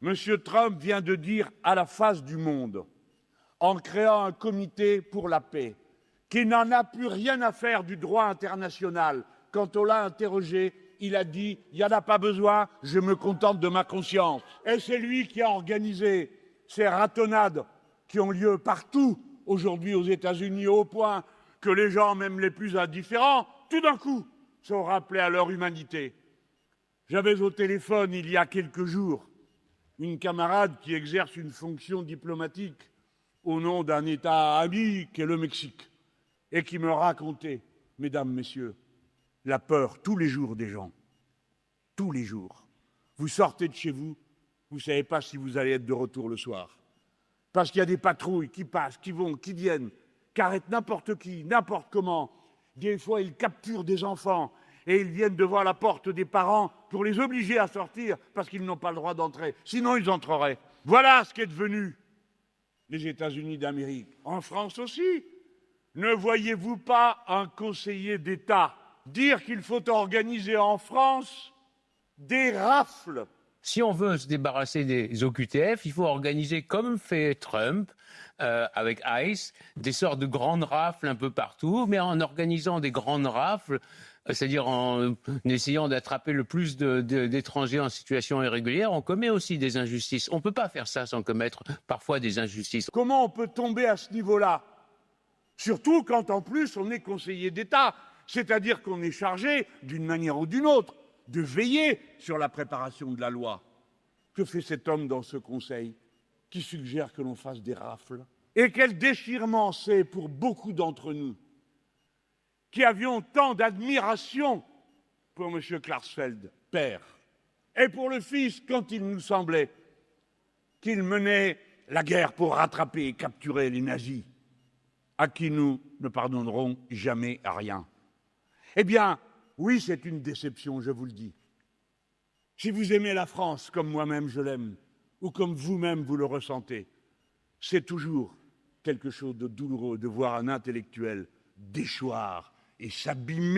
M. Trump vient de dire à la face du monde, en créant un comité pour la paix, qu'il n'en a plus rien à faire du droit international. Quand on l'a interrogé, il a dit « il n'y en a pas besoin, je me contente de ma conscience ». Et c'est lui qui a organisé ces ratonnades qui ont lieu partout aujourd'hui aux États-Unis, au point que les gens, même les plus indifférents, tout d'un coup, sont rappelés à leur humanité. J'avais au téléphone, il y a quelques jours, une camarade qui exerce une fonction diplomatique au nom d'un État ami qu'est le Mexique, et qui me racontait, mesdames, messieurs, la peur tous les jours des gens. Tous les jours. Vous sortez de chez vous, vous ne savez pas si vous allez être de retour le soir. Parce qu'il y a des patrouilles qui passent, qui vont, qui viennent, qui arrêtent n'importe qui, n'importe comment. Des fois, ils capturent des enfants et ils viennent devant la porte des parents pour les obliger à sortir parce qu'ils n'ont pas le droit d'entrer. Sinon, ils entreraient. Voilà ce qu'est devenu les États-Unis d'Amérique. En France aussi. Ne voyez-vous pas un conseiller d'État dire qu'il faut organiser en France des rafles? Si on veut se débarrasser des OQTF, il faut organiser, comme fait Trump avec ICE, des sortes de grandes rafles un peu partout, mais en organisant des grandes rafles, c'est-à-dire en essayant d'attraper le plus d'étrangers en situation irrégulière, on commet aussi des injustices. On ne peut pas faire ça sans commettre parfois des injustices. Comment on peut tomber à ce niveau-là? Surtout quand, en plus, on est conseiller d'État, c'est-à-dire qu'on est chargé, d'une manière ou d'une autre, de veiller sur la préparation de la loi. Que fait cet homme dans ce conseil qui suggère que l'on fasse des rafles? Et quel déchirement c'est pour beaucoup d'entre nous qui avions tant d'admiration pour M. Klarsfeld, père, et pour le fils quand il nous semblait qu'il menait la guerre pour rattraper et capturer les nazis, à qui nous ne pardonnerons jamais rien. Eh bien, oui, c'est une déception, je vous le dis. Si vous aimez la France comme moi-même je l'aime, ou comme vous-même vous le ressentez, c'est toujours quelque chose de douloureux de voir un intellectuel déchoir et s'abîmer